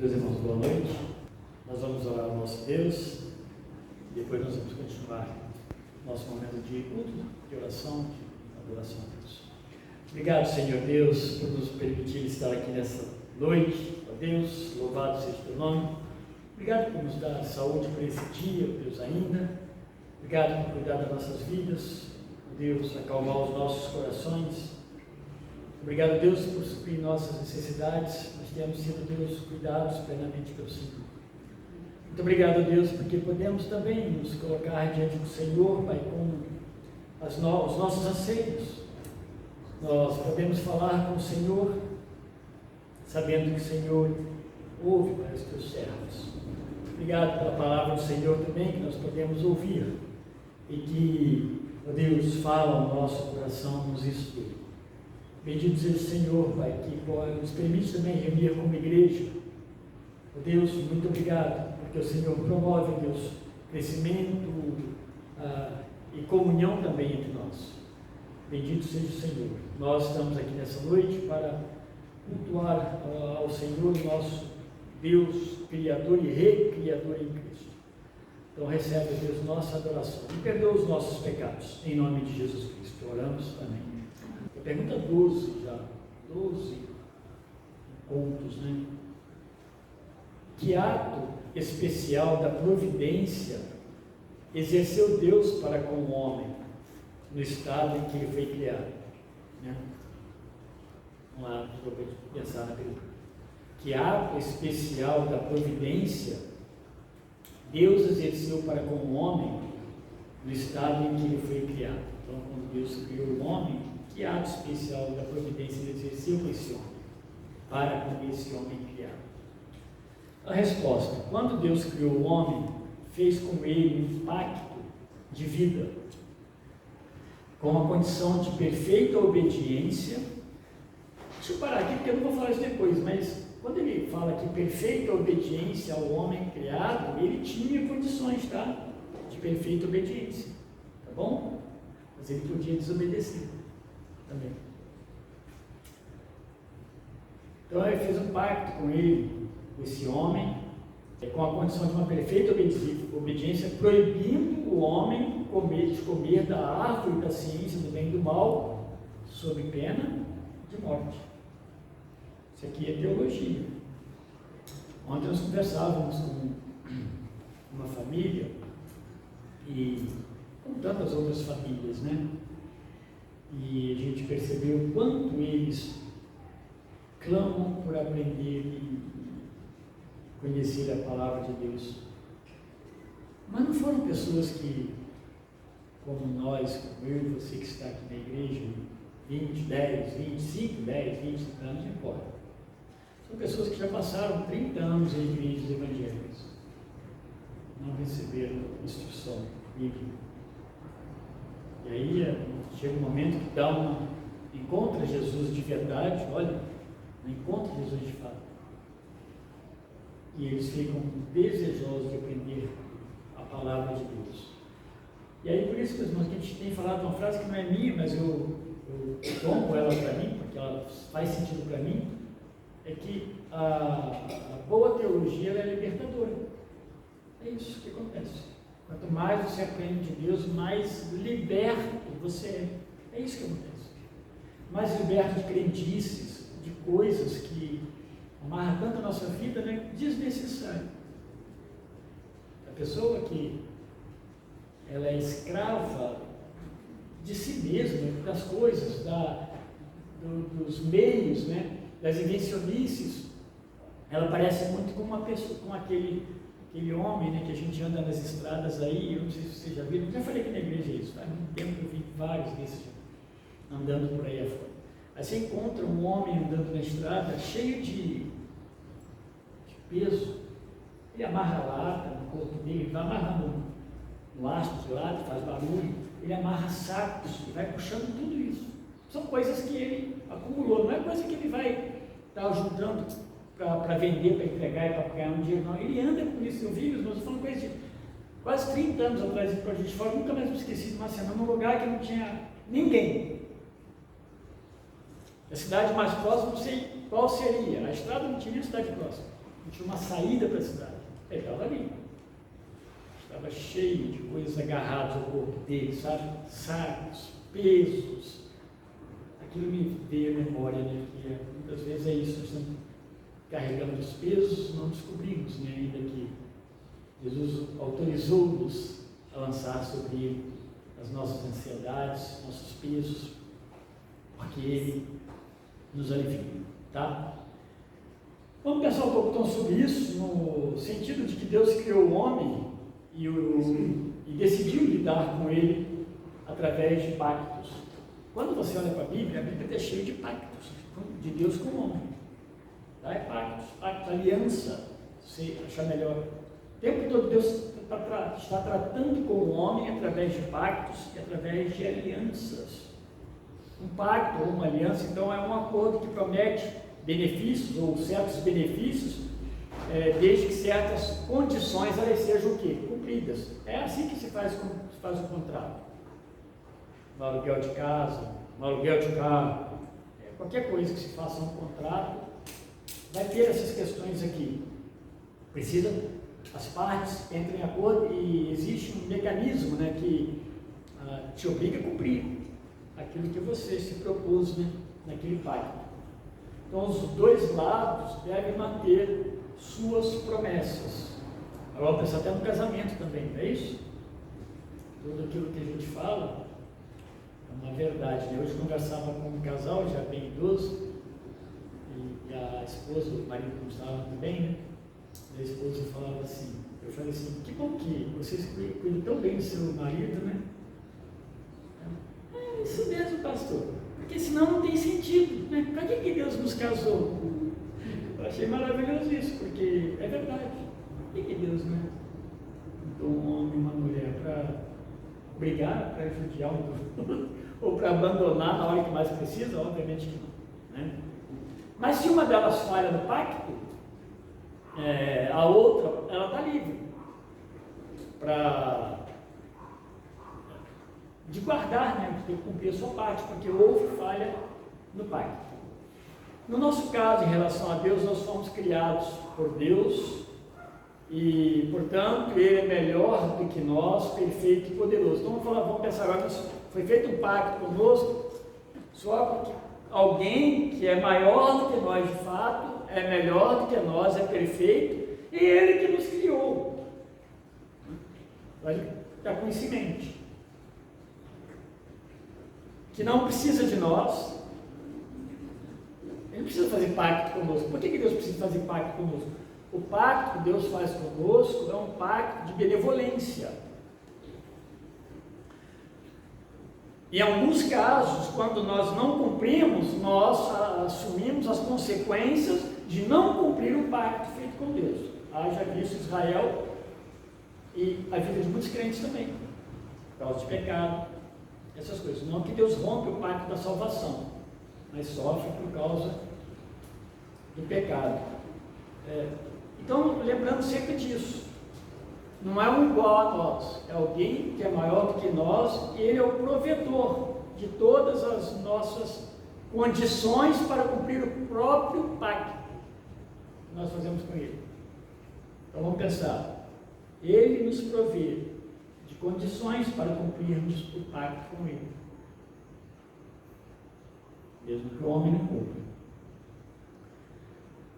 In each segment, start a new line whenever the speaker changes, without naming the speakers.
Meus irmãos, boa noite. Nós vamos orar ao nosso Deus e depois nós vamos continuar nosso momento de culto, de oração, de adoração a Deus. Obrigado, Senhor Deus, por nos permitir estar aqui nessa noite. Ó Deus, louvado seja o teu nome. Obrigado por nos dar saúde por esse dia, ó Deus, ainda. Obrigado por cuidar das nossas vidas, ó Deus, acalmar os nossos corações. Obrigado, Deus, por suprir nossas necessidades. Nós temos sido, Deus, cuidados plenamente pelo Senhor. Muito obrigado, Deus, porque podemos também nos colocar diante do Senhor, Pai, com os nossos anseios. Nós podemos falar com o Senhor, sabendo que o Senhor ouve para os teus servos. Obrigado pela palavra do Senhor também, que nós podemos ouvir e que, ó Deus, fala no nosso coração, nos instrui. Bendito seja o Senhor, Pai, que nos permite também reunir como igreja. Ó Deus, muito obrigado, porque o Senhor promove, Deus, crescimento e comunhão também entre nós. Bendito seja o Senhor. Nós estamos aqui nessa noite para cultuar ao Senhor, nosso Deus, Criador e Recriador em Cristo. Então recebe, Deus, nossa adoração e perdoa os nossos pecados, em nome de Jesus Cristo. Oramos, amém. Pergunta 12 já, 12 pontos, né? Que ato especial da providência exerceu Deus para com o homem no estado em que ele foi criado? Né? Vamos lá, vou pensar na pergunta. Que ato especial da providência Deus exerceu para com o homem no estado em que ele foi criado? Então, quando Deus criou o homem, que ato especial da providência ele exerceu com esse homem, para com esse homem criado? A resposta: quando Deus criou o homem, fez com ele um pacto de vida, com a condição de perfeita obediência. Deixa eu parar aqui, porque eu não vou falar isso depois, mas quando ele fala que perfeita obediência ao homem criado, ele tinha condições, tá? De perfeita obediência, tá bom? Mas ele podia desobedecer também. Então ele fez um pacto com ele, com esse homem, com a condição de uma perfeita obediência, proibindo o homem de comer da árvore da ciência do bem e do mal, sob pena de morte. Isso aqui é teologia. Ontem nós conversávamos com uma família e com tantas outras famílias, né? E a gente percebeu o quanto eles clamam por aprender e conhecer a palavra de Deus. Mas não foram pessoas que, como nós, como eu e você que está aqui na igreja, 20, 10, 25, 10, 20 anos, não importa. São pessoas que já passaram 30 anos em igrejas evangélicas. Não receberam instrução bíblica. E aí chega um momento que encontra Jesus de verdade, olha, não encontra Jesus de fato. E eles ficam desejosos de aprender a palavra de Deus. E aí por isso, meus irmãos, que a gente tem falado uma frase que não é minha, mas eu tomo ela para mim, porque ela faz sentido para mim, é que a boa teologia ela é libertadora. É isso que acontece. Quanto mais você aprende de Deus, mais liberto você é. É isso que acontece. Mais liberto de crendices, de coisas que amarram tanto a nossa vida, né? Desnecessário. A pessoa que ela é escrava de si mesma, das coisas, dos meios, né? Das invencionices, ela parece muito com uma pessoa, com aquele homem, né, que a gente anda nas estradas aí. Eu não sei se vocês já viram, já falei aqui na igreja isso, faz muito tempo que eu vi vários desses andando por aí afora. Aí você encontra um homem andando na estrada cheio de peso, ele amarra a lata no corpo dele, ele vai amarrando no haste de lata, faz barulho, ele amarra sacos e vai puxando tudo isso. São coisas que ele acumulou, não é coisa que ele vai estar juntando para vender, para entregar e para ganhar um dinheiro, não. Ele anda com isso. Eu vi, mas eu falo coisa de quase 30 anos atrás, para a gente fora, nunca mais me esqueci de uma cena, num lugar que não tinha ninguém. A cidade mais próxima, não sei qual seria, a estrada não tinha nem cidade próxima. não tinha uma saída para a cidade. Ele estava ali. Estava cheio de coisas agarradas ao corpo dele, sabe? Sacos, pesos. Aquilo me veio à memória, né? Que muitas vezes é isso, nós estamos carregando os pesos, não descobrimos, né, ainda que Jesus autorizou-nos a lançar sobre ele as nossas ansiedades, nossos pesos, porque ele nos alivia, tá? Vamos pensar um pouco então sobre isso, no sentido de que Deus criou o homem e decidiu lidar com ele através de pactos. Quando você olha para a Bíblia está cheia de pactos de Deus com o homem. Tá? É pactos, aliança, se achar melhor. O tempo todo Deus está tratando com o homem através de pactos e através de alianças. Um pacto ou uma aliança, então, é um acordo que promete benefícios ou certos benefícios, desde que certas condições elas sejam o quê? Cumpridas. É assim que se faz um contrato. No aluguel de casa, no aluguel de carro, qualquer coisa que se faça um contrato, vai ter essas questões aqui. Precisa, as partes entrem em acordo e existe um mecanismo, né, que te obriga a cumprir aquilo que você se propôs, né, naquele pacto. Então, os dois lados devem manter suas promessas. Agora, vamos pensar até no casamento também, não é isso? Tudo aquilo que a gente fala é uma verdade, né? Hoje eu conversava com um casal já bem idoso, e a esposa, o marido não estava também, né? A esposa falava assim, eu falei assim, que bom que vocês cuidam tão bem do seu marido, né? É isso mesmo, pastor, porque senão não tem sentido, né? Para que Deus nos casou? Eu achei maravilhoso isso, porque é verdade. Por que Deus, né? Então, um homem e uma mulher para brigar, para judiar um do outro, ou para abandonar na hora que mais precisa? Obviamente que não, né? Mas se uma delas falha no pacto, a outra, ela está livre de guardar, né, de ter que cumprir a sua parte, porque houve falha no pacto. No nosso caso, em relação a Deus, nós fomos criados por Deus e, portanto, Ele é melhor do que nós, perfeito e poderoso. Então vamos pensar agora que foi feito um pacto conosco, só porque alguém que é maior do que nós de fato, é melhor do que nós, é perfeito, e Ele que nos criou. Vai ficar com isso em mente. Que não precisa de nós, Ele não precisa fazer pacto conosco. Por que Deus precisa fazer pacto conosco? O pacto que Deus faz conosco é um pacto de benevolência. Em alguns casos, quando nós não cumprimos, nós assumimos as consequências de não cumprir o pacto feito com Deus. Haja visto Israel e a vida de muitos crentes também, por causa de pecado, essas coisas. Não que Deus rompe o pacto da salvação, mas sofre por causa do pecado. Então, lembrando sempre disso. Não é um igual a nós, é alguém que é maior do que nós, e Ele é o provedor de todas as nossas condições para cumprir o próprio pacto que nós fazemos com Ele. Então vamos pensar, Ele nos provê de condições para cumprirmos o pacto com Ele, mesmo que o homem não cumpra.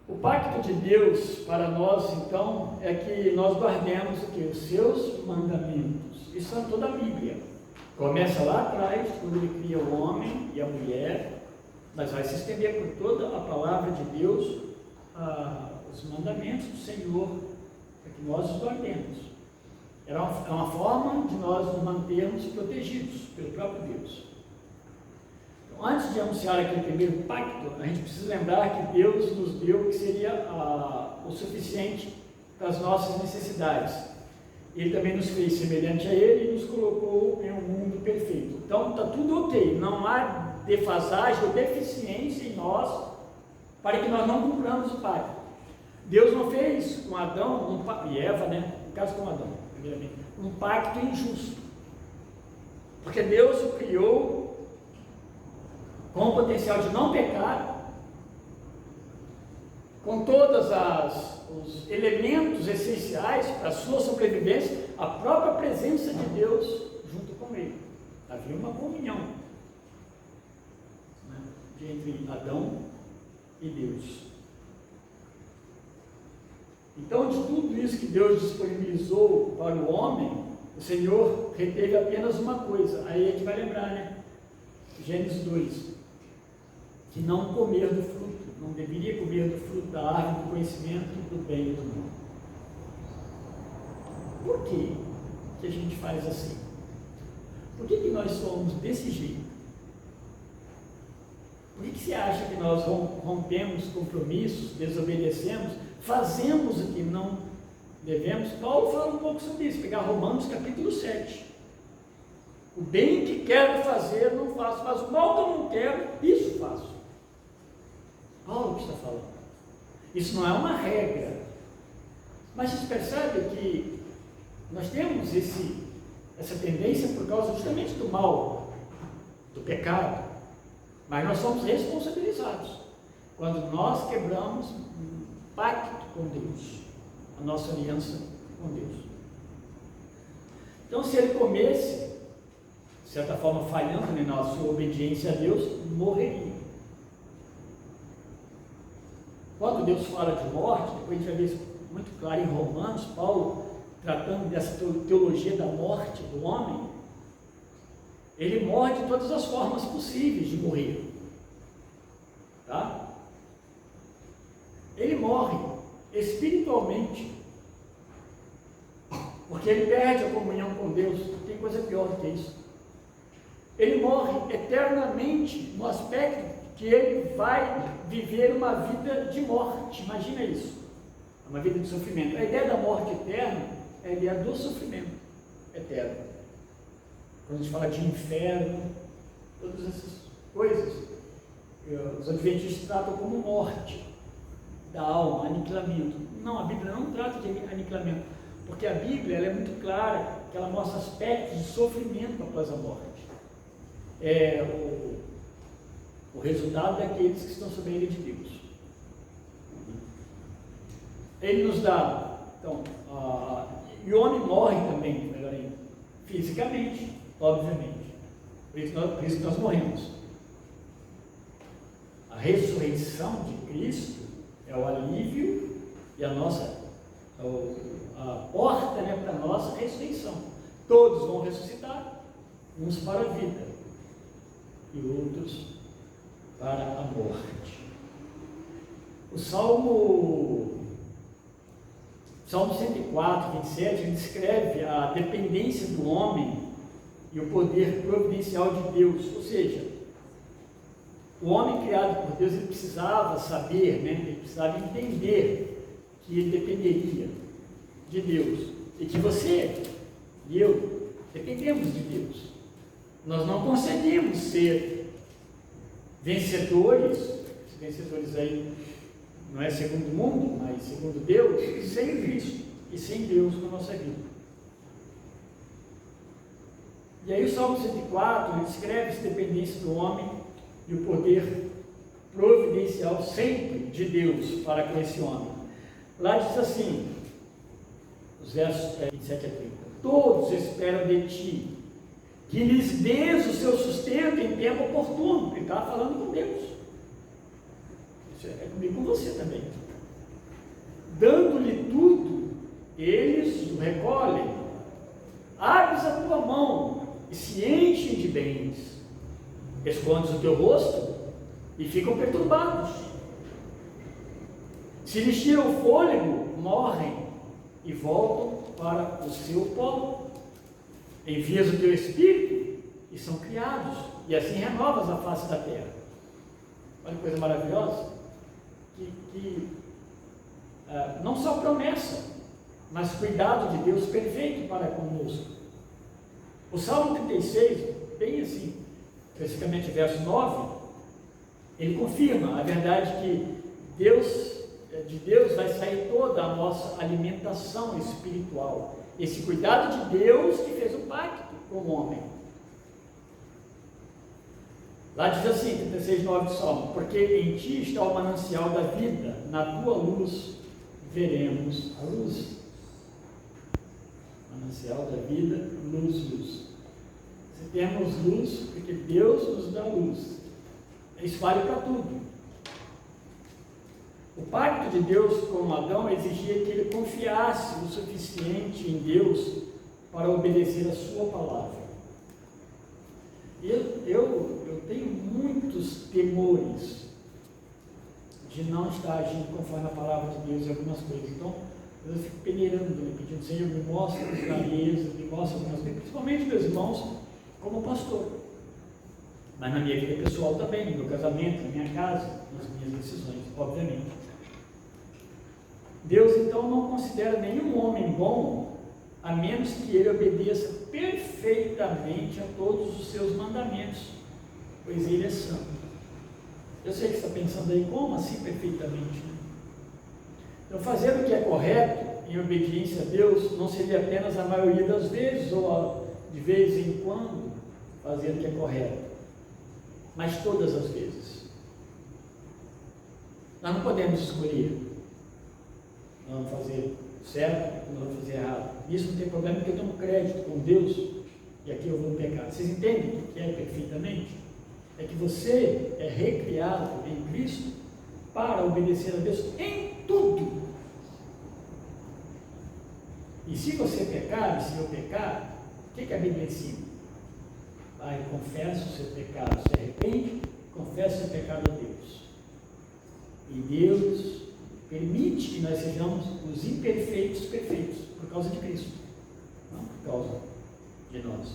O pacto de Deus para nós, então, é que nós guardemos o que? Os seus mandamentos. Isso é toda a Bíblia. Começa lá atrás, quando Ele cria o homem e a mulher, mas vai se estender por toda a palavra de Deus, os mandamentos do Senhor, para que nós os guardemos. É uma forma de nós nos mantermos protegidos pelo próprio Deus. Antes de anunciar aquele primeiro pacto, a gente precisa lembrar que Deus nos deu o que seria o suficiente para as nossas necessidades. Ele também nos fez semelhante a Ele e nos colocou em um mundo perfeito. Então está tudo ok, não há defasagem ou deficiência em nós para que nós não cumpramos o pacto. Deus não fez com Adão e Eva, né? No caso com Adão, primeiramente, um pacto injusto, porque Deus o criou com o potencial de não pecar, com todos os elementos essenciais para a sua sobrevivência, a própria presença de Deus junto com ele. Havia uma comunhão, né, entre Adão e Deus. Então, de tudo isso que Deus disponibilizou para o homem, o Senhor reteve apenas uma coisa. Aí a gente vai lembrar, né? Gênesis 2, que não comer do fruto, não deveria comer do fruto da árvore do conhecimento do bem e do mal. Por que a gente faz assim? Por que nós somos desse jeito? Por que você acha que nós rompemos compromissos, desobedecemos, fazemos o que não devemos? Paulo fala um pouco sobre isso, pegar Romanos capítulo 7. O bem que quero fazer, não faço, mas o mal que eu não quero, isso faço. Paulo que está falando. Isso não é uma regra. Mas vocês percebem que nós temos essa tendência por causa justamente do mal, do pecado. Mas nós somos responsabilizados quando nós quebramos um pacto com Deus, a nossa aliança com Deus. Então, se ele comesse, de certa forma falhando na sua obediência a Deus, morreria. Quando Deus fala de morte, depois a gente vai ver isso muito claro em Romanos, Paulo tratando dessa teologia da morte do homem, ele morre de todas as formas possíveis de morrer, tá? Ele morre espiritualmente, porque ele perde a comunhão com Deus. Não tem coisa pior do que isso. Ele morre eternamente no aspecto que ele vai viver uma vida de morte. Imagina isso, uma vida de sofrimento. A ideia da morte eterna é a ideia do sofrimento eterno. Quando a gente fala de inferno, todas essas coisas, os adventistas tratam como morte da alma, aniquilamento. Não, a Bíblia não trata de aniquilamento, porque a Bíblia ela é muito clara, que ela mostra aspectos de sofrimento após a morte. É o resultado daqueles que estão sob a ira de Deus. Ele nos dá, então, e o homem morre também, melhor ainda, fisicamente, obviamente. Por isso que nós morremos. A ressurreição de Cristo é o alívio e a porta, né, para a nossa ressurreição. Todos vão ressuscitar, uns para a vida e outros para a morte. O Salmo 104, 27, ele descreve a dependência do homem e o poder providencial de Deus. Ou seja, o homem criado por Deus, ele precisava saber, né? Ele precisava entender que ele dependeria de Deus. E que você e eu dependemos de Deus. Nós não conseguimos ser vencedores aí não é segundo o mundo, mas segundo Deus, sem Cristo e sem Deus na nossa vida. E aí o Salmo 104, ele descreve essa dependência do homem e o poder providencial sempre de Deus para com esse homem. Lá diz assim, os versos 27 a 30, todos esperam de ti, que lhes dês o seu sustento em tempo oportuno. Ele estava falando com Deus. Isso é comigo, com você também. Dando-lhe tudo, eles o recolhem. Abres a tua mão e se enchem de bens. Escondes o teu rosto e ficam perturbados. Se lhes tiram o fôlego, morrem e voltam para o seu pó. Envias o teu Espírito e são criados, e assim renovas a face da terra. Olha que coisa maravilhosa, não só promessa, mas cuidado de Deus perfeito para conosco. O Salmo 36, bem assim, especificamente verso 9, ele confirma a verdade que de Deus vai sair toda a nossa alimentação espiritual. Esse cuidado de Deus que fez o pacto com o homem. Lá diz assim, 36:9 do Salmo: porque em ti está o manancial da vida, na tua luz veremos a luz. Manancial da vida, luz, luz. Se temos luz, porque Deus nos dá luz. Isso vale para tudo. O pacto de Deus com Adão exigia que ele confiasse o suficiente em Deus para obedecer a sua palavra. Eu tenho muitos temores de não estar agindo conforme a palavra de Deus em algumas coisas. Então, eu fico peneirando, pedindo: Senhor, me mostra as clarezas, me mostra algumas coisas, principalmente meus irmãos, como pastor. Mas na minha vida pessoal também, no meu casamento, na minha casa, nas minhas decisões, obviamente. Deus, então, não considera nenhum homem bom, a menos que ele obedeça perfeitamente a todos os seus mandamentos, pois ele é santo. Eu sei que você está pensando aí, como assim perfeitamente? Então, fazer o que é correto, em obediência a Deus, não seria apenas a maioria das vezes, ou de vez em quando, fazer o que é correto, mas todas as vezes. Nós não podemos escolher. Nós vamos fazer certo, nós vamos fazer errado. Isso não tem problema, porque eu tomo crédito com Deus, e aqui eu vou pecar. Vocês entendem o que é perfeitamente? É que você é recriado em Cristo para obedecer a Deus em tudo. E se você pecar, e se eu pecar, o que a Bíblia ensina? Pai, confessa o seu pecado, se arrepende, confessa o seu pecado a Deus. E Deus permite que nós sejamos os imperfeitos perfeitos, por causa de Cristo, não por causa de nós.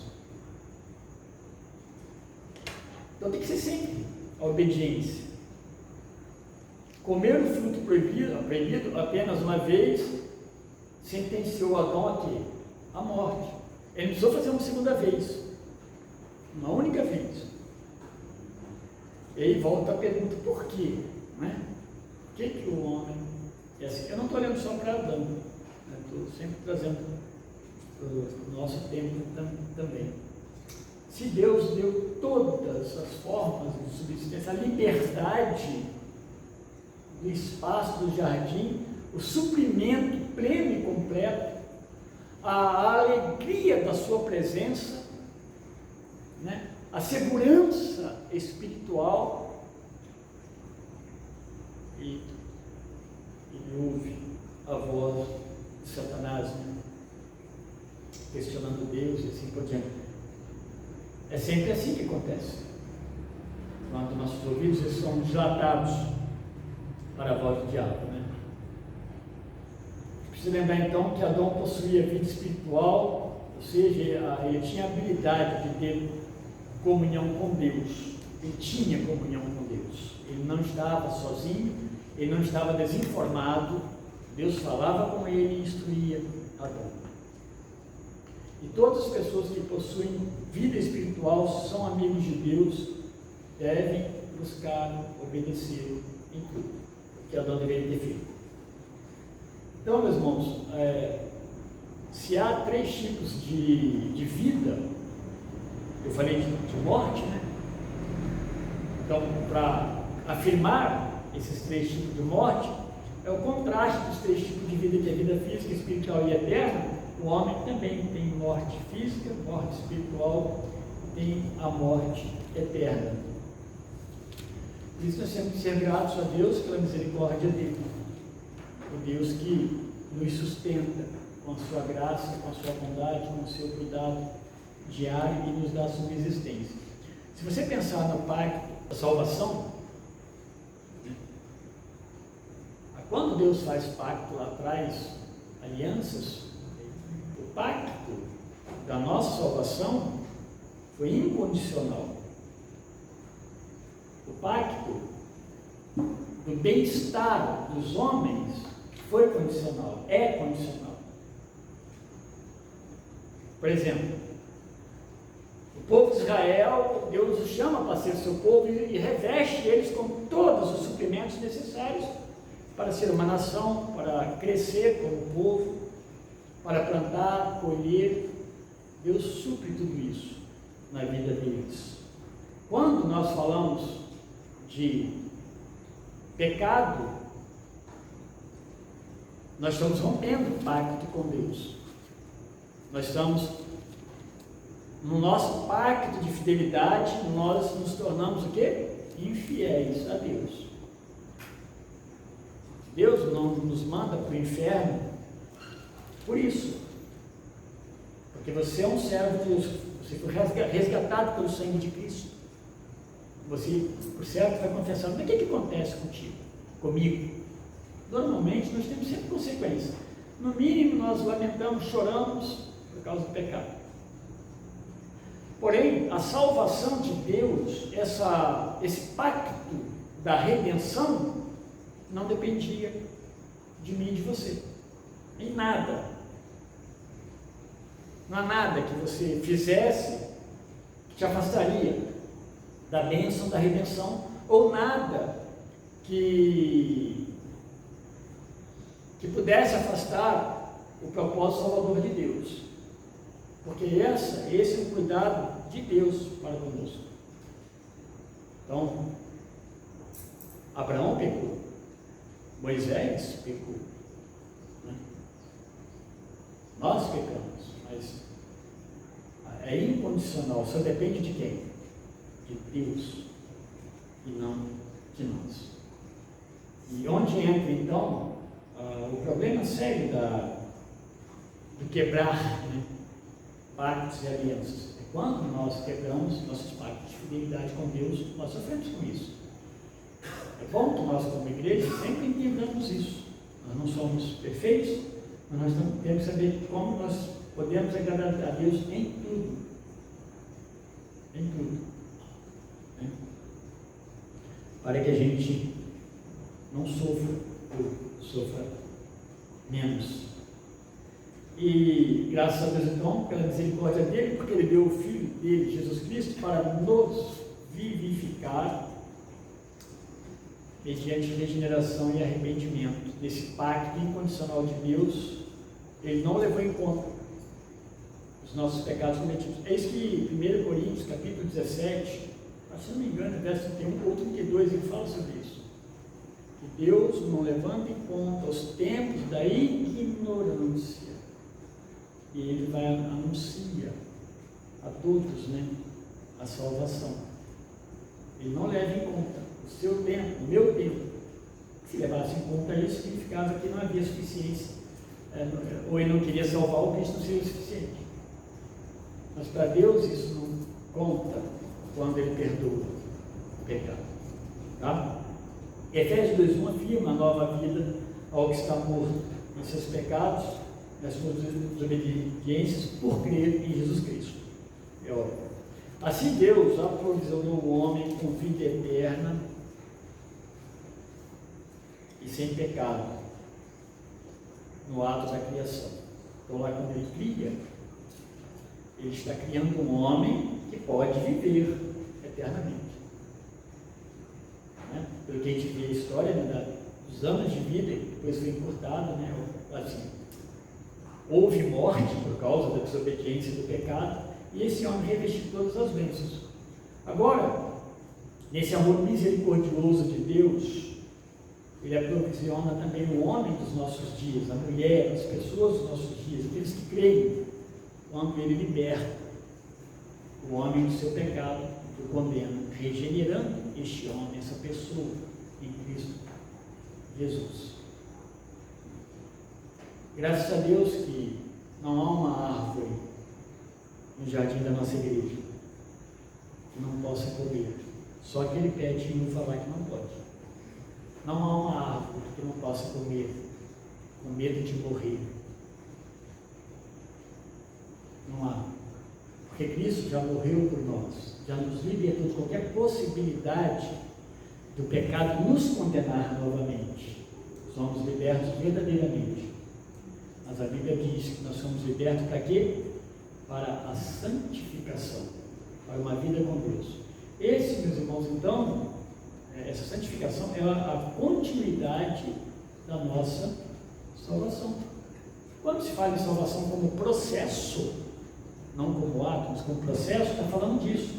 Então tem que ser sempre a obediência. Comer o fruto proibido apenas uma vez, sentenciou Adão a quê? A morte. Ele precisou fazer uma segunda vez, uma única vez. E aí volta a pergunta: por quê? Né? Por que o homem é assim? Eu não estou olhando só para Adão, estou sempre trazendo o nosso tempo também. Se Deus deu todas as formas de subsistência, a liberdade do espaço do jardim, o suprimento pleno e completo, a alegria da sua presença, né? A segurança espiritual, e ele ouve a voz de Satanás, né? Questionando Deus e assim por diante. É sempre assim que acontece. Quando nossos ouvidos eles são dilatados para a voz do diabo, né? Precisa lembrar então que Adão possuía vida espiritual, ou seja, ele tinha a habilidade de ter comunhão com Deus. Ele tinha comunhão com Deus. Ele não estava sozinho, ele não estava desinformado. Deus falava com ele e instruía Adão. E todas as pessoas que possuem vida espiritual, são amigos de Deus, devem buscar obedecer em tudo, que Adão deveria ter feito. Então, meus irmãos, se há 3 tipos de vida, eu falei de morte, né? Então, para afirmar esses 3 tipos de morte, é o contraste dos 3 tipos de vida, que é a vida física, espiritual e eterna. O homem também tem morte física, morte espiritual, tem a morte eterna. Por isso nós temos que ser gratos a Deus pela misericórdia dele, o Deus que nos sustenta com a sua graça, com a sua bondade, com o seu cuidado diário e nos dá subsistência. Se você pensar no pacto da salvação, quando Deus faz pacto lá atrás, alianças, o pacto da nossa salvação foi incondicional. O pacto do bem-estar dos homens foi condicional, é condicional. Por exemplo, o povo de Israel, Deus os chama para ser seu povo e reveste eles com todos os suprimentos necessários para ser uma nação, para crescer como povo, para plantar, colher. Deus supre tudo isso na vida deles. Quando nós falamos de pecado, nós estamos rompendo o pacto com Deus. Nós estamos, no nosso pacto de fidelidade, nós nos tornamos o quê? Infiéis a Deus. Deus não nos manda para o inferno por isso. Porque você é um servo de Deus. Você foi resgatado pelo sangue de Cristo. Você, por certo, vai confessar. Mas o que acontece contigo? Comigo? Normalmente nós temos sempre consequências. No mínimo nós lamentamos, choramos por causa do pecado. Porém, a salvação de Deus, esse pacto da redenção, não dependia de mim e de você. Em nada. Não há nada que você fizesse que te afastaria da bênção da redenção, ou nada que pudesse afastar o propósito salvador de Deus, porque esse é o cuidado de Deus para conosco. Então, Abraão pecou, Moisés pecou, né? Nós pecamos, mas é incondicional, só depende de quem? De Deus, e não de nós. E onde entra então o problema sério do quebrar, né, pactos e alianças? É quando nós quebramos nossos pactos de fidelidade com Deus, nós sofremos com isso. É bom que nós, como igreja, sempre entendamos isso. Nós não somos perfeitos, mas nós temos que saber como nós podemos agradar a Deus em tudo. Em tudo. Né? Para que a gente não sofra, ou sofra menos. E graças a Deus, então, pela misericórdia dele, porque ele deu o Filho dele, Jesus Cristo, para nos vivificar mediante regeneração e arrependimento. Nesse pacto incondicional de Deus, ele não levou em conta os nossos pecados cometidos. É isso que 1 Coríntios, capítulo 17, se não me engano, verso 31 ou 32, ele fala sobre isso. Que Deus não levanta em conta os tempos da ignorância, e ele vai anunciar a todos, né, a salvação. Ele não leva em conta o seu tempo, o meu tempo. Se levasse em conta isso, significava que não havia suficiência, ou ele não queria salvar, o Cristo não seria suficiente. Mas para Deus isso não conta quando ele perdoa o pecado. Tá? Efésios 2:1 afirma a nova vida ao que está morto em seus pecados, nas suas desobediências, por crer em Jesus Cristo. É óbvio. Assim Deus aprovisionou o homem com vida eterna e sem pecado no ato da criação. Então lá quando ele cria, ele está criando um homem que pode viver eternamente. Né? Pelo que a gente vê a história, né, dos anos de vida, depois foi encurtado, né, assim, houve morte por causa da desobediência e do pecado, e esse homem revestiu todas as bênçãos. Agora, nesse amor misericordioso de Deus, ele aprovisiona também o homem dos nossos dias, a mulher, as pessoas dos nossos dias, aqueles que creem, quando ele liberta o homem do seu pecado, o condena, regenerando este homem, essa pessoa, em Cristo Jesus. Graças a Deus que não há uma árvore no jardim da nossa igreja que não possa comer. Só que ele pede e não falar que não pode. Não há uma árvore que não possa comer, com medo de morrer. Não há. Porque Cristo já morreu por nós, já nos libertou de qualquer possibilidade do pecado nos condenar novamente. Somos libertos verdadeiramente. Mas a Bíblia diz que nós somos libertos para quê? Para a santificação, para uma vida com Deus. Esse, meus irmãos, então, essa santificação é a continuidade da nossa salvação. Quando se fala em salvação como processo, não como ato, mas como processo, está falando disso.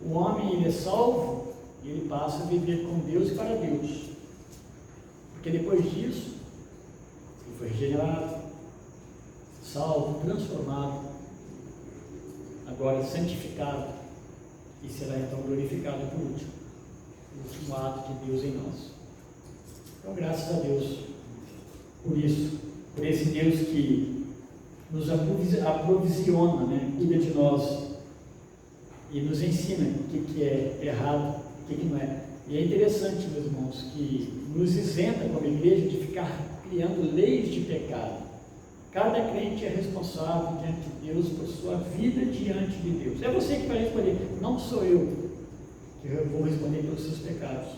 O homem, ele é salvo e ele passa a viver com Deus e para Deus. Porque depois disso, ele foi regenerado, salvo, transformado, agora santificado e será então glorificado por último. O último ato de Deus em nós. Então, graças a Deus por isso, por esse Deus que nos aprovisiona, né? Cuida de nós e nos ensina o que é errado, o que não é. E é interessante, meus irmãos, que nos isenta como igreja de ficar criando leis de pecado. Cada crente é responsável diante de Deus por sua vida diante de Deus. É você que vai responder, não sou eu que eu vou responder pelos seus pecados.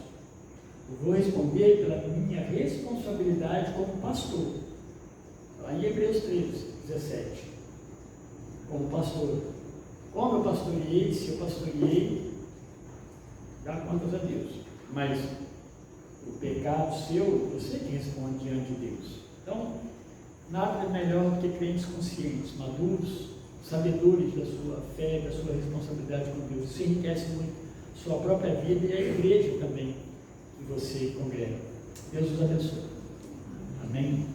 Eu vou responder pela minha responsabilidade como pastor. Lá em Hebreus 13:17. Como pastor. Como eu pastoreei, se eu pastoreei, dá contas a Deus. Mas o pecado seu, você que responde diante de Deus. Então, nada é melhor do que crentes conscientes, maduros, sabedores da sua fé, da sua responsabilidade com Deus. Isso enriquece muito sua própria vida e a igreja também que você congrega. Deus os abençoe. Amém?